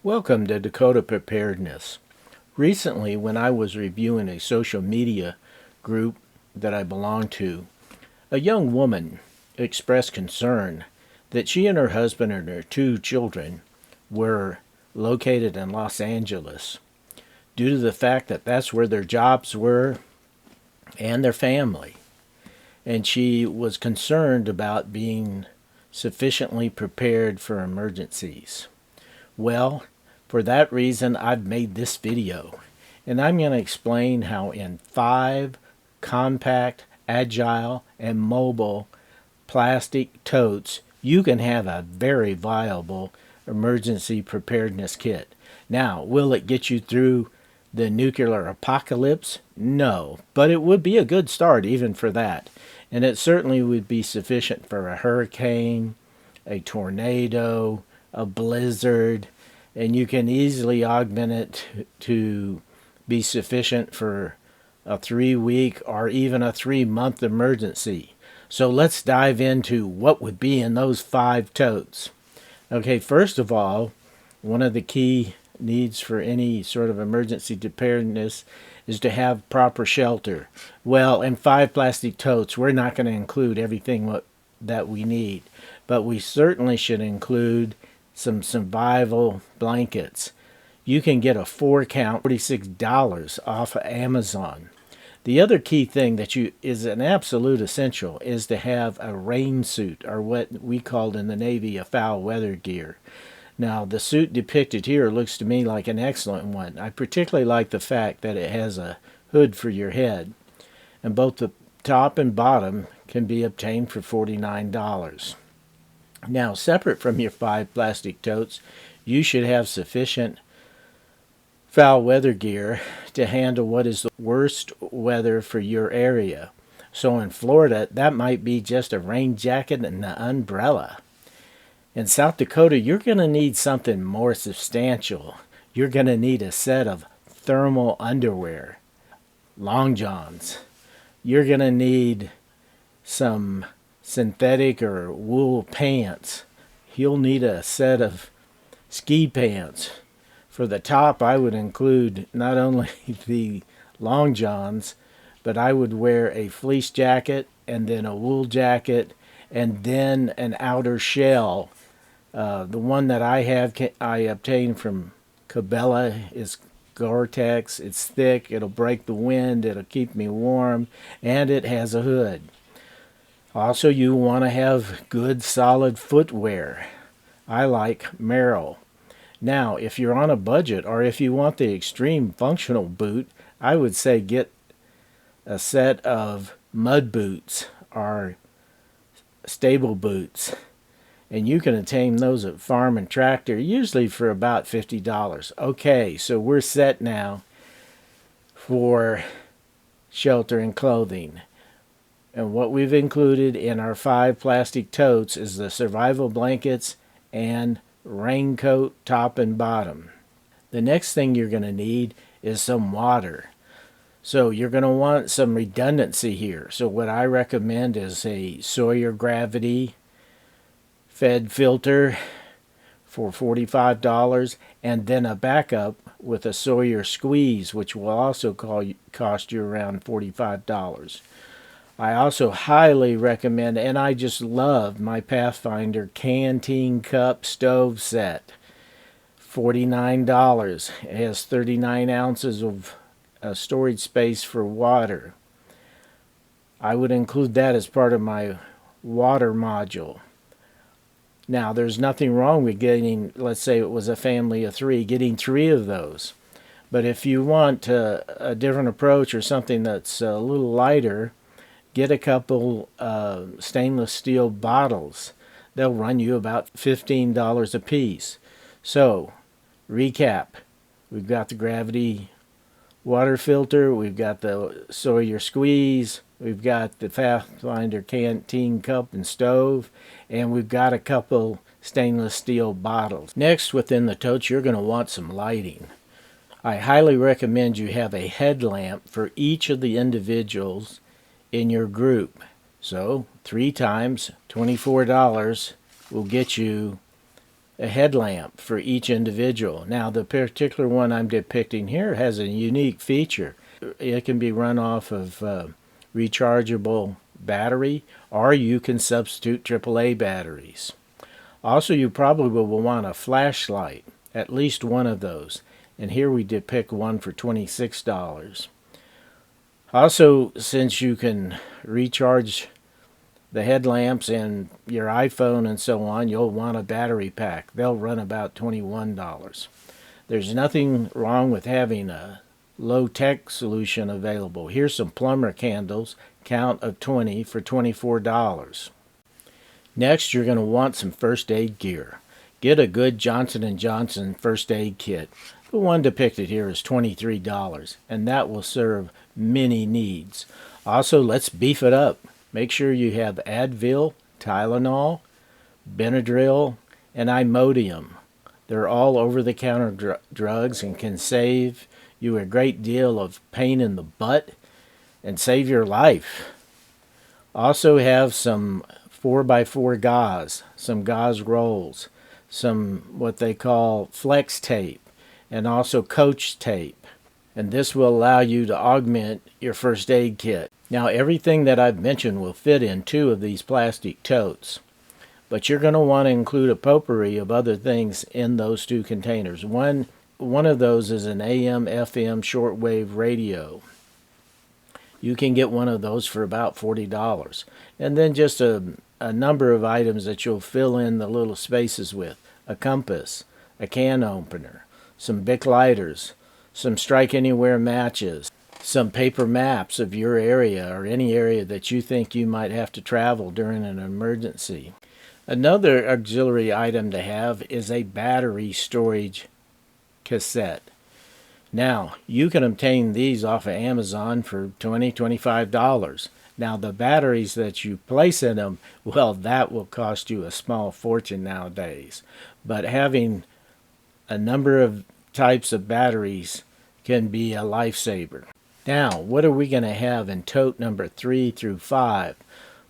Welcome to Dakota Preparedness. Recently, when I was reviewing a social media group that I belong to, a young woman expressed concern that she and her husband and her two children were located in Los Angeles due to the fact that that's where their jobs were and their family. And she was concerned about being sufficiently prepared for emergencies. Well, for that reason, I've made this video, and I'm going to explain how in 5 compact, agile, and mobile plastic totes you can have a very viable emergency preparedness kit. Now, will it get you through the nuclear apocalypse? No, but it would be a good start even for that. And it certainly would be sufficient for a hurricane, a tornado, a blizzard, and you can easily augment it to be sufficient for a 3-week or even a 3-month emergency. So let's dive into what would be in those 5 totes. Okay, first of all, one of the key needs for any sort of emergency preparedness is to have proper shelter. Well, in 5 plastic totes, we're not going to include everything that we need, but we certainly should include some survival blankets. You can get a 4-count, $46 off of Amazon. The other key thing that is an absolute essential is to have a rain suit, or what we called in the Navy a foul weather gear. Now, the suit depicted here looks to me like an excellent one. I particularly like the fact that it has a hood for your head, and both the top and bottom can be obtained for $49. Now, separate from your 5 plastic totes, you should have sufficient foul weather gear to handle what is the worst weather for your area. So in Florida, that might be just a rain jacket and an umbrella. In South Dakota, you're going to need something more substantial. You're going to need a set of thermal underwear, long johns. You're going to need some synthetic or wool pants. You'll need a set of ski pants. For the top, I would include not only the long johns, but I would wear a fleece jacket and then a wool jacket and then an outer shell. The one that I have, I obtained from Cabela, is Gore-Tex. It's thick, it'll break the wind, it'll keep me warm, and it has a hood. Also, you want to have good solid footwear. I like Merrell. Now, if you're on a budget or if you want the extreme functional boot, I would say get a set of mud boots or stable boots. And you can obtain those at Farm and Tractor, usually for about $50. Okay, so we're set now for shelter and clothing. And what we've included in our 5 plastic totes is the survival blankets and raincoat top and bottom. The next thing you're going to need is some water. So you're going to want some redundancy here. So what I recommend is a Sawyer Gravity fed filter for $45, and then a backup with a Sawyer Squeeze, which will also cost you around $45. I also highly recommend, and I just love, my Pathfinder canteen cup stove set. $49. It has 39 ounces of storage space for water. I would include that as part of my water module. Now, there's nothing wrong with getting, let's say it was a family of 3, getting 3 of those. But if you want a different approach or something that's a little lighter, get a couple stainless steel bottles. They'll run you about $15 a piece. So, recap. We've got the Gravity water filter, we've got the Sawyer Squeeze, we've got the Pathfinder canteen cup and stove, and we've got a couple stainless steel bottles. Next, within the totes, you're going to want some lighting. I highly recommend you have a headlamp for each of the individuals in your group. So 3 times $24 will get you a headlamp for each individual. Now, the particular one I'm depicting here has a unique feature. It can be run off of rechargeable battery, or you can substitute AAA batteries. Also, you probably will want a flashlight, at least one of those. And here we depict one for $26. Also, since you can recharge the headlamps and your iPhone and so on, you'll want a battery pack. They'll run about $21. There's nothing wrong with having a low-tech solution available. Here's some plumber candles, count of 20 for $24. Next, you're going to want some first aid gear. Get a good Johnson & Johnson first aid kit. The one depicted here is $23, and that will serve many needs. Also, let's beef it up. Make sure you have Advil, Tylenol, Benadryl, and Imodium. They're all over-the-counter drugs and can save you a great deal of pain in the butt and save your life. Also have some 4x4 gauze, some gauze rolls, some what they call flex tape, and also coach tape. And this will allow you to augment your first aid kit. Now, everything that I've mentioned will fit in 2 of these plastic totes, but you're going to want to include a potpourri of other things in those 2 containers. One of those is an AM/FM shortwave radio. You can get one of those for about $40. And then just a number of items that you'll fill in the little spaces with. A compass, a can opener, some Bic lighters, some Strike Anywhere matches, some paper maps of your area or any area that you think you might have to travel during an emergency. Another auxiliary item to have is a battery storage cassette. Now, you can obtain these off of Amazon for $20, $25. Now, the batteries that you place in them, well, that will cost you a small fortune nowadays. But having a number of types of batteries can be a lifesaver. Now, what are we going to have in tote number 3 through 5?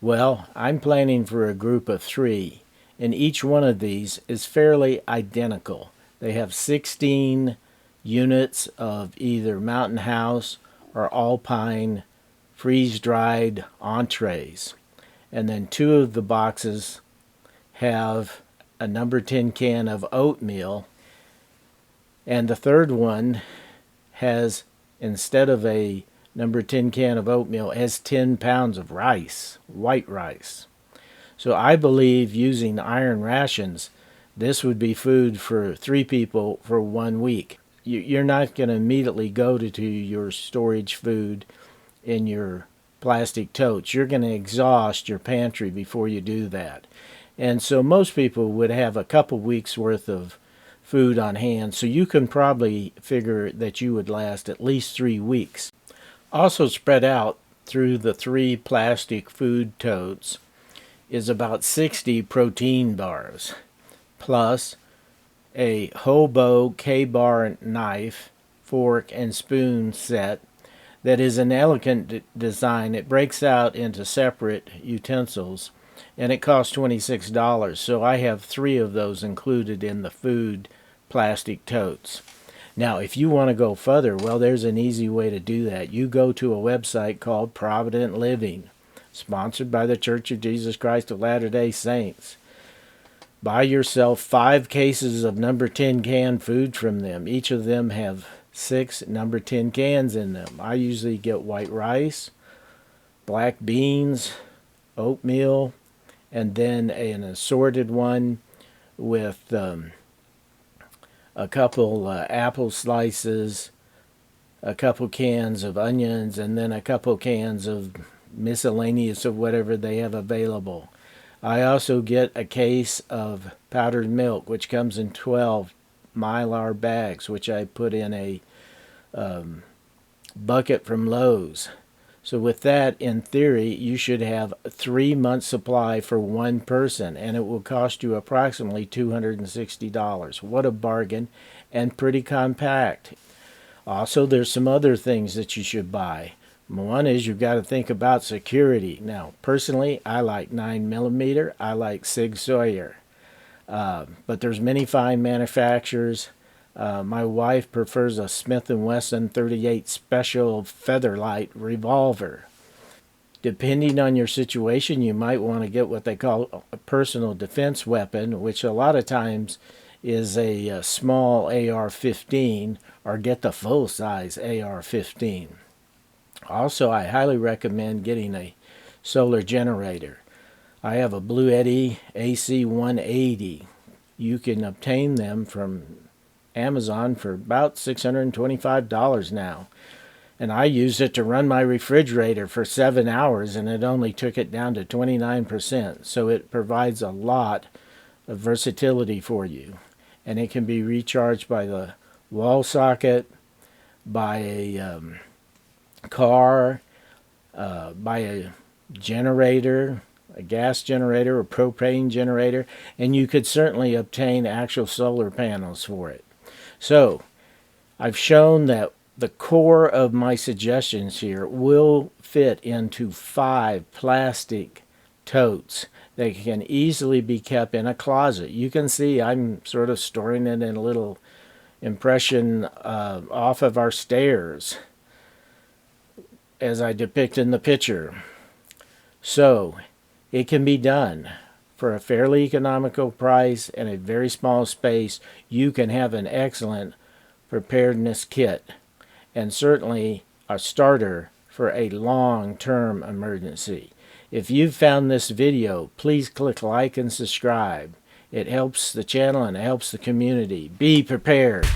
Well, I'm planning for a group of 3, and each one of these is fairly identical. They have 16 units of either Mountain House or Alpine freeze-dried entrees. And then 2 of the boxes have a number 10 can of oatmeal, and the third one has, instead of a number 10 can of oatmeal, has 10 pounds of rice, white rice. So I believe using iron rations, this would be food for 3 people for 1 week. You're not going to immediately go to your storage food in your plastic totes. You're going to exhaust your pantry before you do that. And so most people would have a couple weeks worth of food on hand, so you can probably figure that you would last at least 3 weeks. Also spread out through the 3 plastic food totes is about 60 protein bars, plus a hobo K-bar knife, fork, and spoon set that is an elegant design. It breaks out into separate utensils, and it costs $26. So I have 3 of those included in the food plastic totes. Now, if you want to go further, well, there's an easy way to do that. You go to a website called Provident Living, sponsored by the Church of Jesus Christ of Latter-day Saints. Buy yourself 5 cases of number 10 can food from them. Each of them have 6 number 10 cans in them. I usually get white rice, black beans, oatmeal, and then an assorted one with a couple apple slices, a couple cans of onions, and then a couple cans of miscellaneous of whatever they have available. I also get a case of powdered milk, which comes in 12 Mylar bags, which I put in a bucket from Lowe's. So with that, in theory, you should have a 3-month supply for 1 person, and it will cost you approximately $260. What a bargain, and pretty compact. Also, there's some other things that you should buy. One is you've got to think about security. Now, personally, I like 9mm. I like Sig Sauer. But there's many fine manufacturers. My wife prefers a Smith & Wesson 38 Special Featherlight revolver. Depending on your situation, you might want to get what they call a personal defense weapon, which a lot of times is a small AR-15, or get the full-size AR-15. Also, I highly recommend getting a solar generator. I have a Blue Eddy AC-180. You can obtain them from Amazon for about $625 now. And I used it to run my refrigerator for 7 hours, and it only took it down to 29%. So it provides a lot of versatility for you. And it can be recharged by the wall socket, by a car, by a generator, a gas generator or propane generator, and you could certainly obtain actual solar panels for it. So I've shown that the core of my suggestions here will fit into 5 plastic totes. They can easily be kept in a closet. You can see I'm sort of storing it in a little impression off of our stairs, as I depict in the picture. So it can be done for a fairly economical price and a very small space. You can have an excellent preparedness kit, and certainly a starter for a long-term emergency. If you've found this video, please click like and subscribe. It helps the channel and it helps the community. Be prepared.